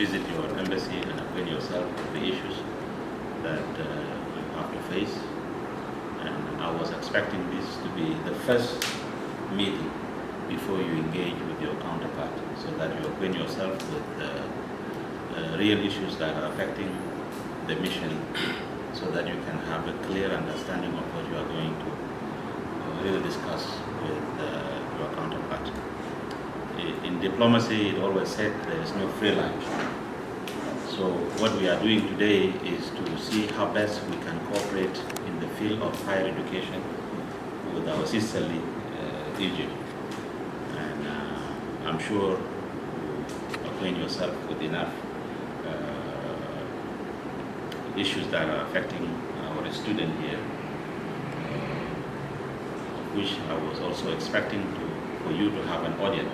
visit your embassy and acquaint yourself with the issues that you have to face. And I was expecting this to be the first meeting before you engage with your counterpart, so that you acquaint yourself with real issues that are affecting the mission, so that you can have a clear understanding of what you are going to really discuss with your counterpart. In diplomacy, it always said there is no free lunch. So what we are doing today is to see how best we can cooperate in the field of higher education with our sisterly Egypt. And I'm sure you acquaint yourself with enough issues that are affecting our student here, which I was also expecting for you to have an audience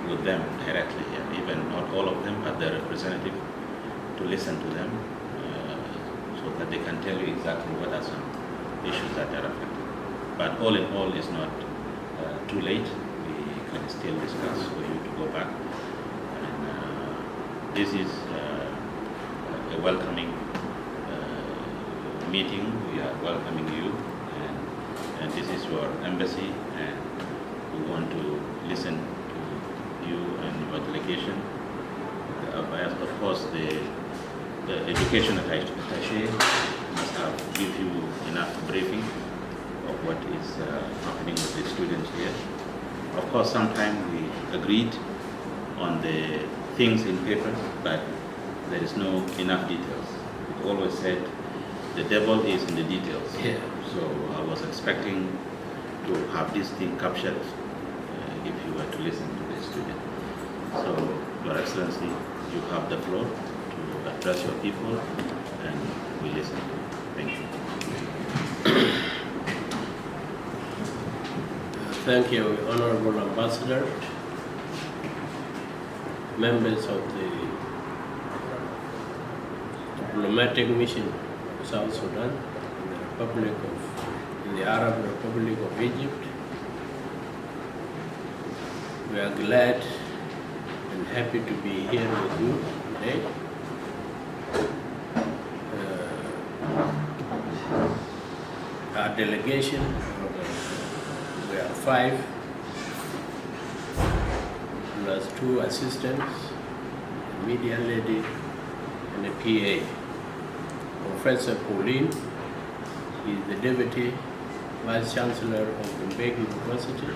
with them directly here, even not all of them, but their representative, to listen to them so that they can tell you exactly what are some issues that are affecting. But all in all, it's not too late. We can still discuss for you to go back. And this is a welcoming meeting. We are welcoming you, and this is your embassy, and we want to listen to you and your delegation. Of course, the education attaché must have give you enough briefing of what is happening with the students here. Of course, sometimes we agreed on the things in paper, but there is no enough details. It always said the devil is in the details. Yeah. So I was expecting to have this thing captured if you were to listen to the student. So, Your Excellency, you have the floor to address your people, and we listen. Thank you. Thank you, Honorable Ambassador, members of the diplomatic mission of South Sudan, in the Arab Republic of Egypt. We are glad and happy to be here with you today. Our delegation, we are 5, plus 2 assistants, a media lady, and a PA. Professor Pauline is the Deputy Vice Chancellor of Bombay University.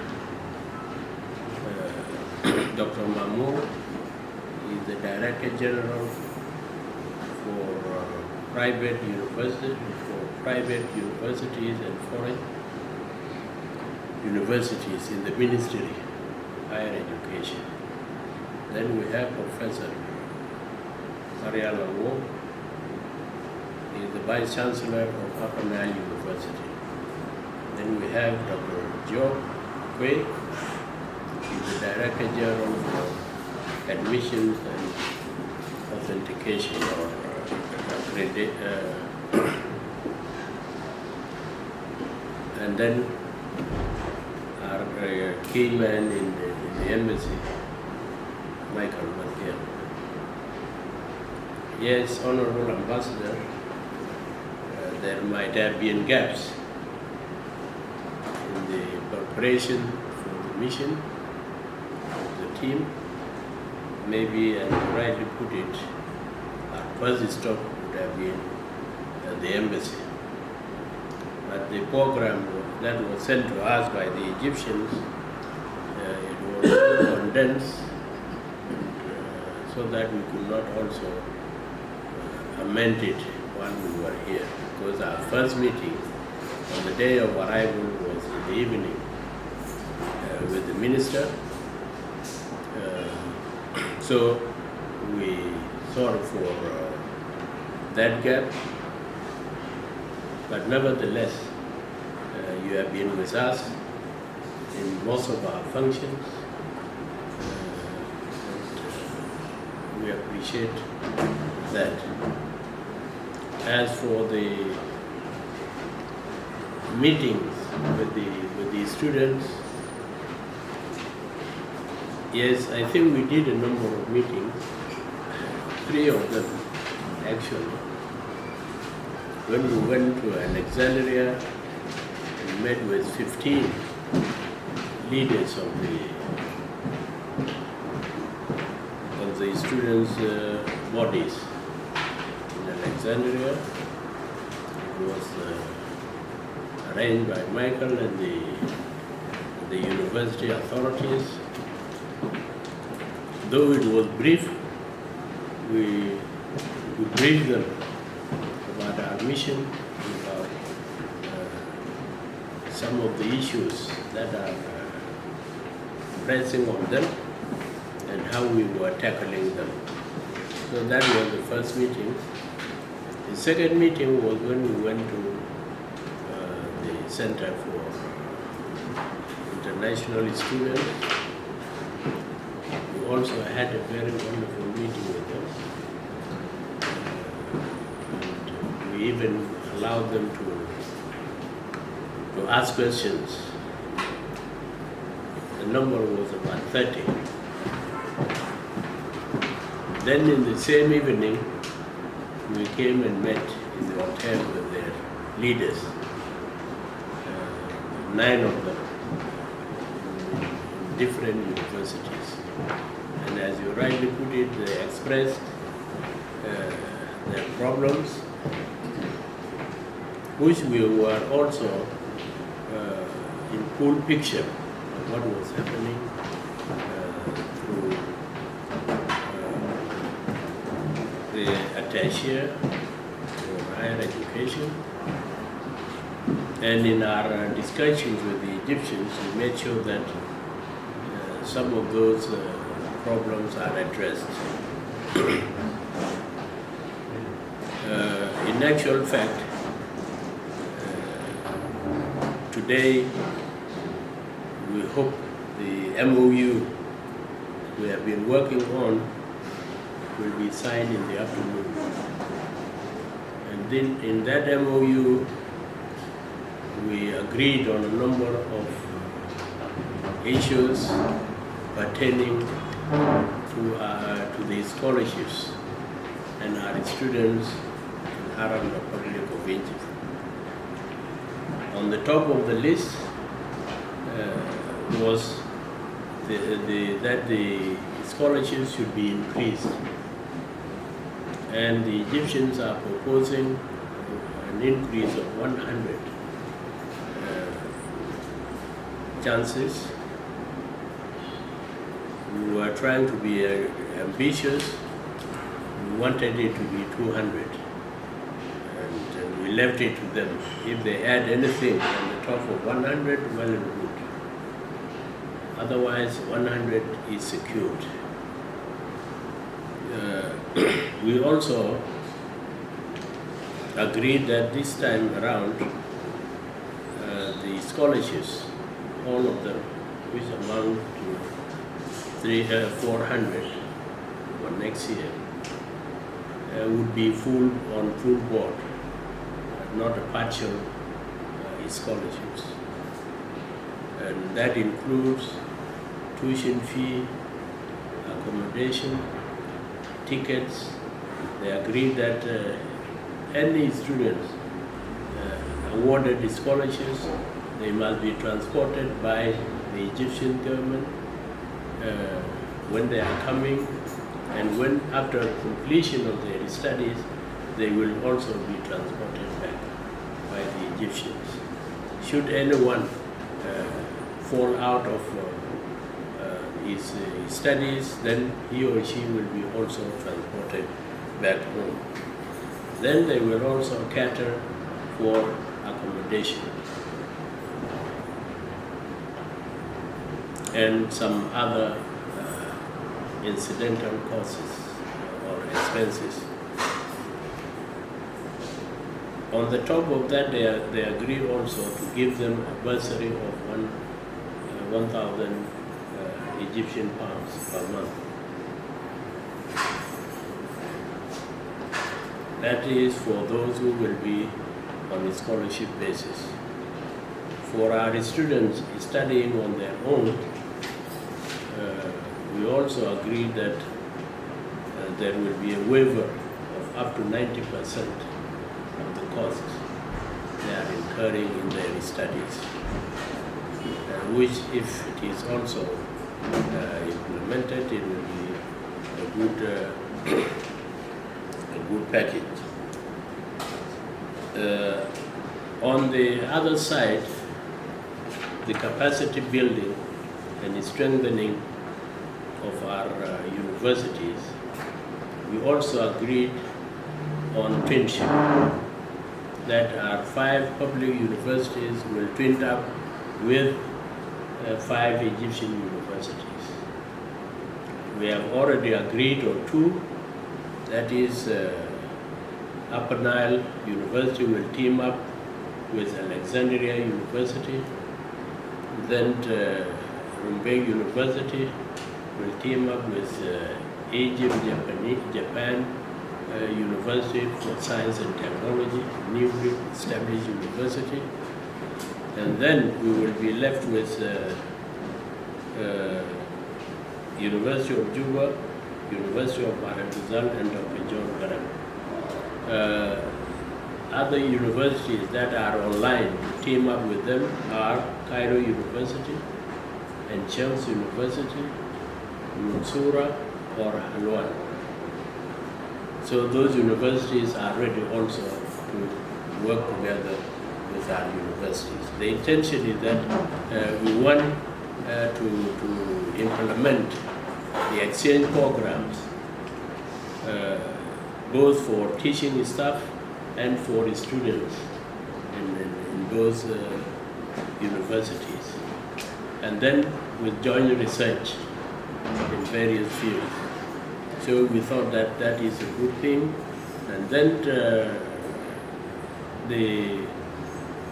Dr. Mahmoud is the Director General for private universities and foreign universities in the Ministry of Higher Education. Then we have Professor Mariala, is the Vice Chancellor of Qubryal University. Then we have Dr. Joe Quay, the Director General for Admissions and Authentication or and then our key man in the embassy, Michael Markel. Yes, Honorable Ambassador, there might have been gaps in the preparation for the mission. Team, maybe, and rightly put it, our first stop would have been at the embassy. But the program that was sent to us by the Egyptians, it was condensed so that we could not also amend it while we were here, because our first meeting on the day of arrival was in the evening with the minister. So we sorry for that gap, but nevertheless, you have been with us in most of our functions. We appreciate that. As for the meetings with the students, yes, I think we did a number of meetings. 3 of them, actually. When we went to Alexandria, we met with 15 leaders of the students' bodies in Alexandria. It was arranged by Michael and the university authorities. Though it was brief, we briefed them about our mission, about some of the issues that are pressing on them, and how we were tackling them. So that was the first meeting. The second meeting was when we went to the Center for International Students. We also had a very wonderful meeting with them. And we even allowed them to ask questions. The number was about 30. Then in the same evening, we came and met in the hotel with their leaders, 9 of them, in different universities. And as you rightly put it, they expressed their problems, which we were also in full picture of what was happening through the attaché for higher education. And in our discussions with the Egyptians, we made sure that some of those problems are addressed. In actual fact, today we hope the MOU we have been working on will be signed in the afternoon. And then in that MOU, we agreed on a number of issues pertaining to the scholarships and our students in Arab Republic of Egypt. On the top of the list was that the scholarships should be increased. And the Egyptians are proposing an increase of 100 chances. We were trying to be ambitious. We wanted it to be 200. And we left it to them. If they add anything on the top of 100, well and good. Otherwise, 100 is secured. We also agreed that this time around, the scholarships, all of them, which amount to 400 for next year, would be on full board, not a partial scholarships. And that includes tuition fee, accommodation, tickets. They agreed that any students awarded the scholarships, they must be transported by the Egyptian government when they are coming, and when after completion of their studies, they will also be transported back by the Egyptians. Should anyone fall out of his studies, then he or she will be also transported back home. Then they will also cater for accommodation and some other incidental costs or expenses. On the top of that, they agree also to give them a bursary of 1,000 Egyptian pounds per month. That is for those who will be on a scholarship basis. For our students studying on their own, we also agreed that there will be a waiver of up to 90% of the costs they are incurring in their studies, which, if it is also implemented, it will be a good package. On the other side, the capacity building and strengthening of our universities, we also agreed on twinship, that our 5 public universities will twin up with 5 Egyptian universities. We have already agreed on 2, that is Upper Nile University will team up with Alexandria University, then Rumbek University will team up with Egypt, Japan University for Science and Technology, newly established university, and then we will be left with University of Juba, University of Maratizal, and Dr. John Garang. Other universities that are online, team up with them are Cairo University and Chelsea University, Mansoura or Halwan. So those universities are ready also to work together with our universities. The intention is that we want to implement the exchange programs both for teaching staff and for the students in those universities. And then with joint research in various fields. So we thought that that is a good thing. And then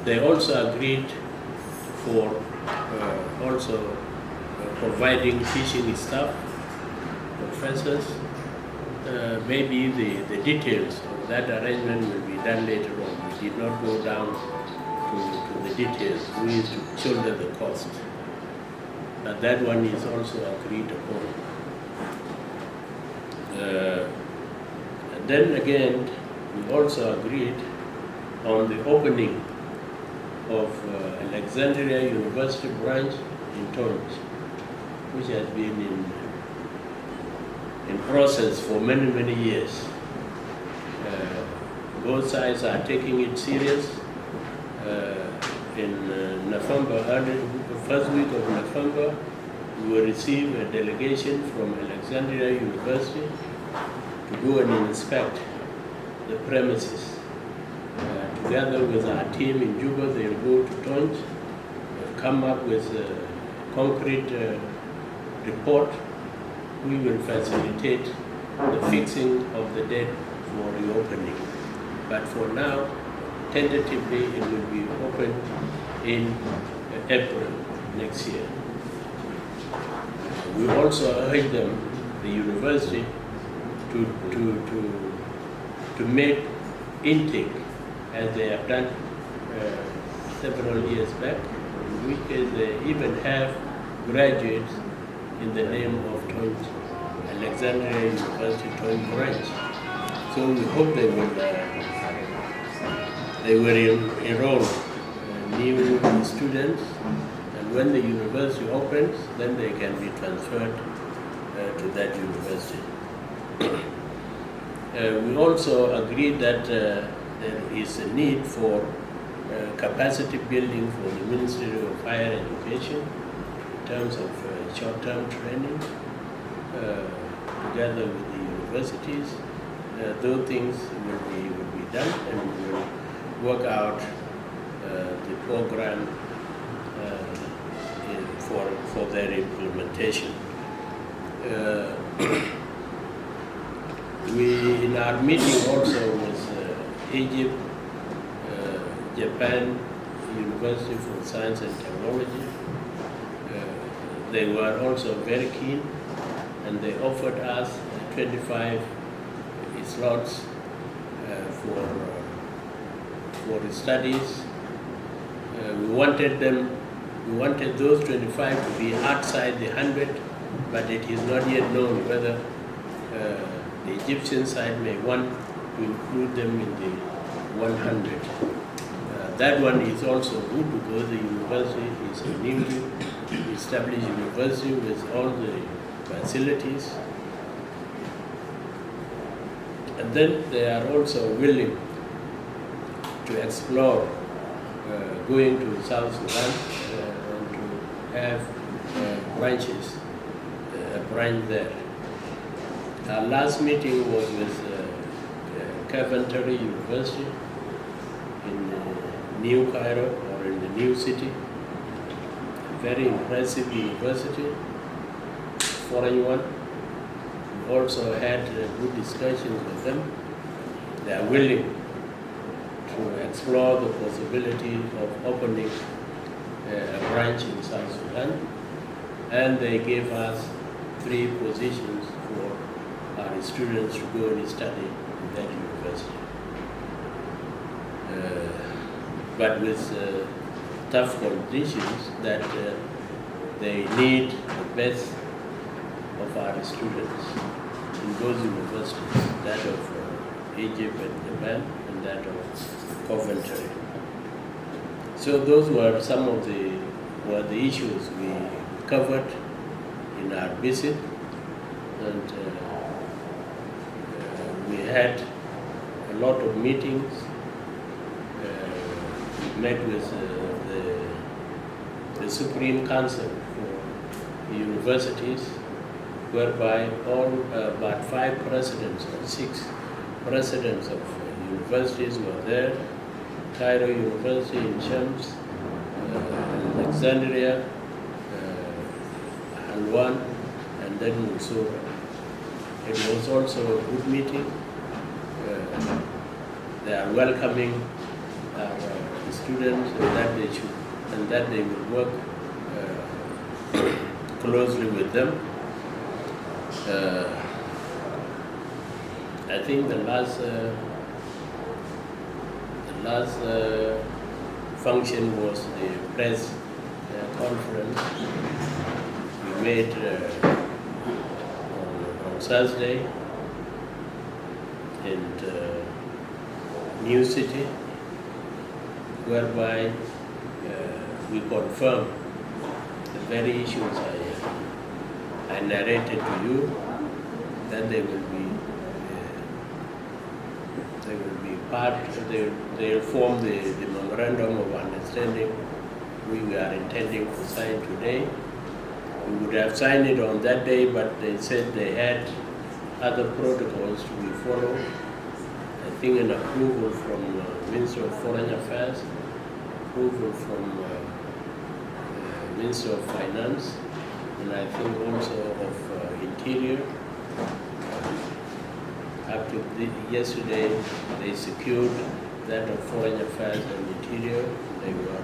they also agreed for also providing teaching staff, professors. Maybe the details of that arrangement will be done later on. We did not go down to the details. We used to shoulder the cost. But that one is also agreed upon. And then again, we also agreed on the opening of Alexandria University branch in Tonj, which has been in process for many years. Both sides are taking it serious. In November, first week of November, we will receive a delegation from Alexandria University to go and inspect the premises. Together with our team in Juba, they will go to Tonj, come up with a concrete report. We will facilitate the fixing of the date for reopening. But for now, tentatively, it will be opened in April next year. We also urge them, the university, to make intake as they have done several years back, in which case they even have graduates in the name of Tonj, Alexandria University Tonj branch. So we hope they will enroll new students, and when the university opens, then they can be transferred to that university. We also agreed that there is a need for capacity building for the Ministry of Higher Education in terms of short-term training together with the universities. Those things will be done, and we will work out the program for their implementation. We, in our meeting also with Egypt, Japan University for Science and Technology, they were also very keen, and they offered us 25 slots for the studies. We wanted those 25 to be outside the 100, but it is not yet known whether the Egyptian side may want to include them in the 100. That one is also good because the university is a newly established university with all the facilities. And then they are also willing to explore going to South Sudan and to have branches, a branch there. Our last meeting was with Coventry University in New Cairo, or in the new city. Very impressive university, foreign one. We also had good discussions with them. They are willing to explore the possibility of opening a branch in South Sudan, and they gave us 3 positions for our students to go and study in that university. But with tough conditions that they need the best of our students in those universities, that of Egypt and Japan and that of Coventry. So those were some of the issues we covered in our visit, and we had a lot of meetings. We met with the Supreme Council for universities, whereby all about 5 presidents or 6 presidents of universities were there. Cairo University in Shams, Alexandria, Halwan, and then Mansoura. It was also a good meeting. They are welcoming our students, and that they will work closely with them. I think the last function was the press conference we made on Thursday in New City, whereby we confirm the very issues I narrated to you, that they will they'll form the memorandum of understanding we are intending to sign today. We would have signed it on that day, but they said they had other protocols to be followed. I think an approval from Minister of Foreign Affairs, approval from Minister of Finance, and I think also of Interior. Up to yesterday, they secured that of Foreign Affairs and Interior. They were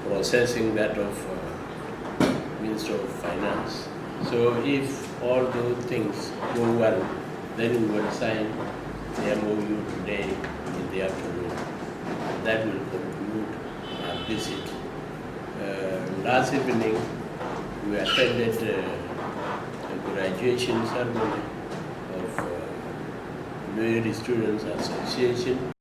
processing that of Minister of Finance. So if all those things go well, then we will sign the MOU today in the afternoon. That will conclude our visit. Last evening, we attended a graduation ceremony of Students Association.